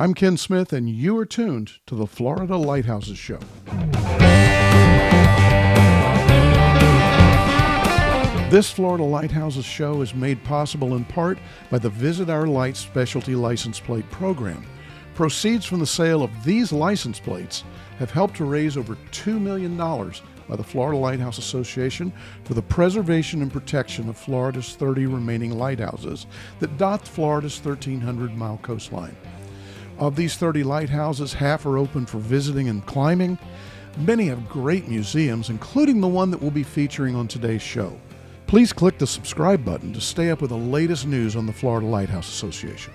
I'm Ken Smith, and you are tuned to the Florida Lighthouses Show. This Florida Lighthouses Show is made possible in part by the Visit Our Lights Specialty License Plate Program. Proceeds from the sale of these license plates have helped to raise over $2 million by the Florida Lighthouse Association for the preservation and protection of Florida's 30 remaining lighthouses that dot Florida's 1,300-mile coastline. Of these 30 lighthouses, half are open for visiting and climbing. Many have great museums, including the one that we'll be featuring on today's show. Please click the subscribe button to stay up with the latest news on the Florida Lighthouse Association.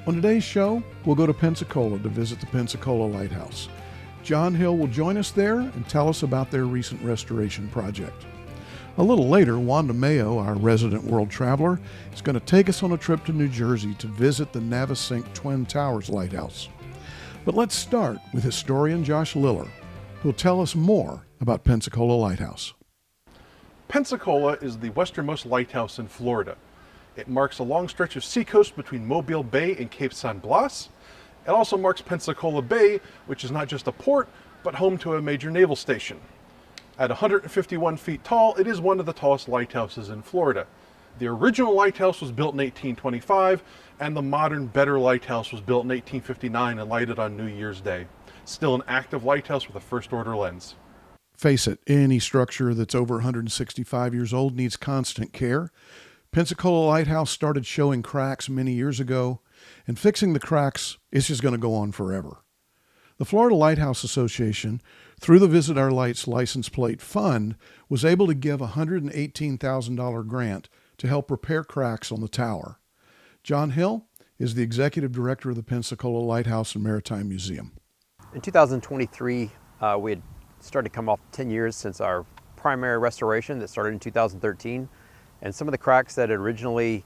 On today's show, we'll go to Pensacola to visit the Pensacola Lighthouse. John Hill will join us there and tell us about their recent restoration project. A little later, Wanda Mayo, our resident world traveler, is going to take us on a trip to New Jersey to visit the Navesink Twin Towers Lighthouse. But let's start with historian Josh Liller, who'll tell us more about Pensacola Lighthouse. Pensacola is the westernmost lighthouse in Florida. It marks a long stretch of seacoast between Mobile Bay and Cape San Blas. It also marks Pensacola Bay, which is not just a port, but home to a major naval station. At 151 feet tall, it is one of the tallest lighthouses in Florida. The original lighthouse was built in 1825, and the modern, better lighthouse was built in 1859 and lighted on New Year's Day. Still an active lighthouse with a first-order lens. Face it, any structure that's over 165 years old needs constant care. Pensacola Lighthouse started showing cracks many years ago, and fixing the cracks is just going to go on forever. The Florida Lighthouse Association, through the Visit Our Lights License Plate Fund, was able to give a $118,000 grant to help repair cracks on the tower. John Hill is the executive director of the Pensacola Lighthouse and Maritime Museum. In 2023, we had started to come off 10 years since our primary restoration that started in 2013. And some of the cracks that had originally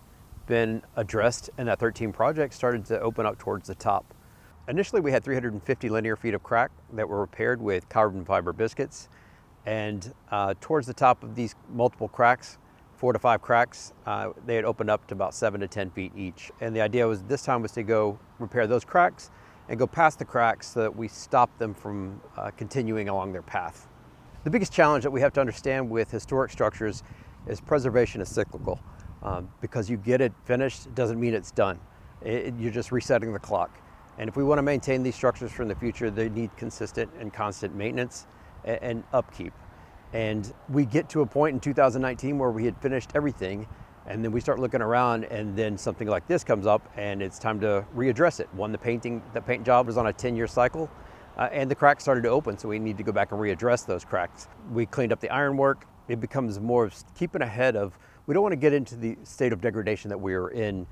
been addressed in that 13 project started to open up towards the top. Initially, we had 350 linear feet of crack that were repaired with carbon fiber biscuits. And towards the top of these multiple cracks, 4 to 5 cracks, they had opened up to about 7 to 10 feet each. And the idea was this time was to go repair those cracks and go past the cracks so that we stop them from continuing along their path. The biggest challenge that we have to understand with historic structures is preservation is cyclical. Because you get it finished doesn't mean it's done. You're just resetting the clock. And if we want to maintain these structures for the future, they need consistent and constant maintenance and upkeep. And we get to a point in 2019 where we had finished everything, and then we start looking around, and then something like this comes up, and it's time to readdress it. One, the paint job was on a 10-year cycle, and the cracks started to open, so we need to go back and readdress those cracks. We cleaned up the ironwork. It becomes more of keeping ahead of, we don't want to get into the state of degradation that we were in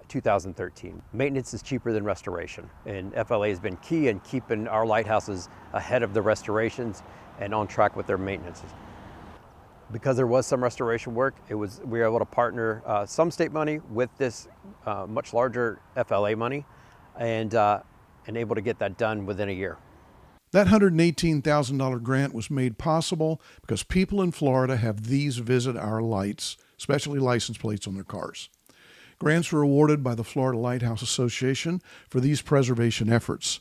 2013. Maintenance is cheaper than restoration, and FLA has been key in keeping our lighthouses ahead of the restorations and on track with their maintenance. Because there was some restoration work, we were able to partner some state money with this much larger FLA money and able to get that done within a year. That $118,000 grant was made possible because people in Florida have these Visit Our Lights specialty license plates on their cars. Grants were awarded by the Florida Lighthouse Association for these preservation efforts.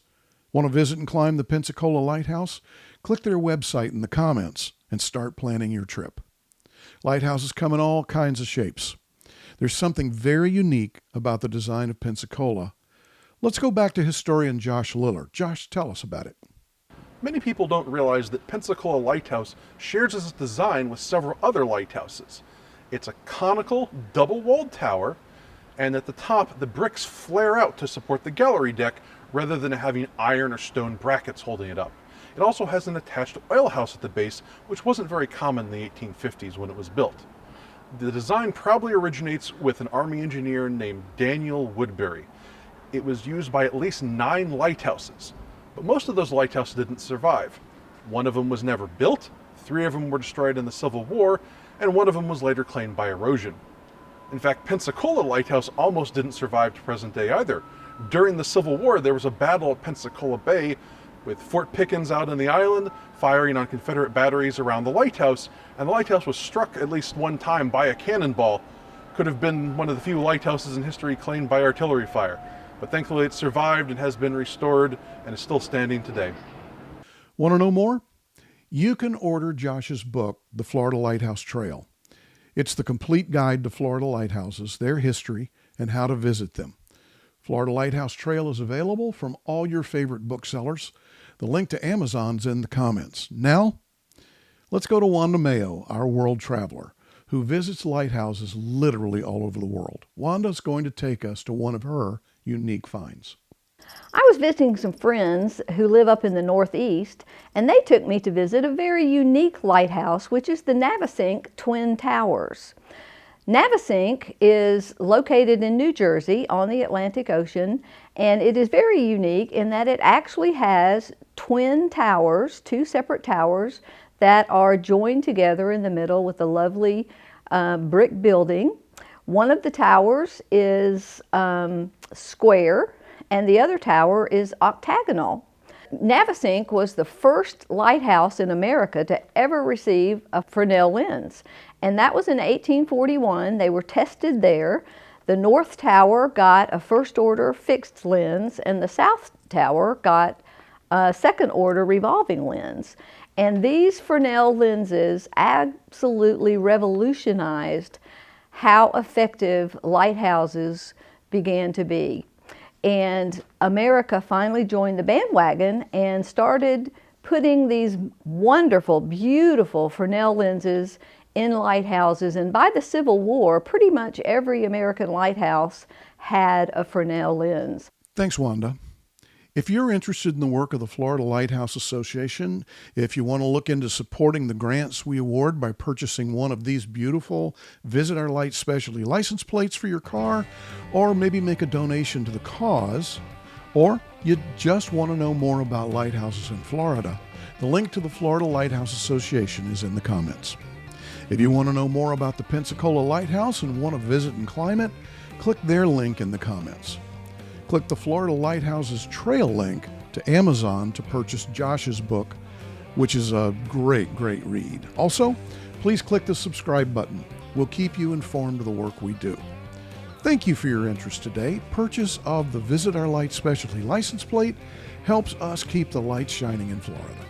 Want to visit and climb the Pensacola Lighthouse? Click their website in the comments and start planning your trip. Lighthouses come in all kinds of shapes. There's something very unique about the design of Pensacola. Let's go back to historian Josh Liller. Josh, tell us about it. Many people don't realize that Pensacola Lighthouse shares its design with several other lighthouses. It's a conical, double-walled tower, and at the top, the bricks flare out to support the gallery deck rather than having iron or stone brackets holding it up. It also has an attached oil house at the base, which wasn't very common in the 1850s when it was built. The design probably originates with an Army engineer named Daniel Woodbury. It was used by at least 9 lighthouses, but most of those lighthouses didn't survive. One of them was never built, 3 of them were destroyed in the Civil War, and one of them was later claimed by erosion. In fact, Pensacola Lighthouse almost didn't survive to present day either. During the Civil War, there was a battle at Pensacola Bay with Fort Pickens out on the island, firing on Confederate batteries around the lighthouse, and the lighthouse was struck at least one time by a cannonball. Could have been one of the few lighthouses in history claimed by artillery fire. But thankfully it survived and has been restored and is still standing today. Want to know more? You can order Josh's book, The Florida Lighthouse Trail. It's the complete guide to Florida lighthouses, their history, and how to visit them. Florida Lighthouse Trail is available from all your favorite booksellers. The link to Amazon's in the comments. Now, let's go to Wanda Mayo, our world traveler, who visits lighthouses literally all over the world. Wanda's going to take us to one of her unique finds. I was visiting some friends who live up in the Northeast, and they took me to visit a very unique lighthouse, which is the Navesink Twin Towers. Navesink is located in New Jersey on the Atlantic Ocean, and it is very unique in that it actually has twin towers, two separate towers that are joined together in the middle with a lovely brick building. One of the towers is square, and the other tower is octagonal. Navesink was the first lighthouse in America to ever receive a Fresnel lens, and that was in 1841. They were tested there. The North Tower got a first order fixed lens, and the South Tower got a second order revolving lens. And these Fresnel lenses absolutely revolutionized how effective lighthouses began to be. And America finally joined the bandwagon and started putting these wonderful, beautiful Fresnel lenses in lighthouses. And by the Civil War, pretty much every American lighthouse had a Fresnel lens. Thanks, Wanda. If you're interested in the work of the Florida Lighthouse Association, if you want to look into supporting the grants we award by purchasing one of these beautiful Visit Our Light specialty license plates for your car, or maybe make a donation to the cause, or you just want to know more about lighthouses in Florida, the link to the Florida Lighthouse Association is in the comments. If you want to know more about the Pensacola Lighthouse and want to visit and climb it, click their link in the comments. Click the Florida Lighthouses Trail link to Amazon to purchase Josh's book, which is a great, great read. Also, please click the subscribe button. We'll keep you informed of the work we do. Thank you for your interest today. Purchase of the Visit Our Light specialty license plate helps us keep the lights shining in Florida.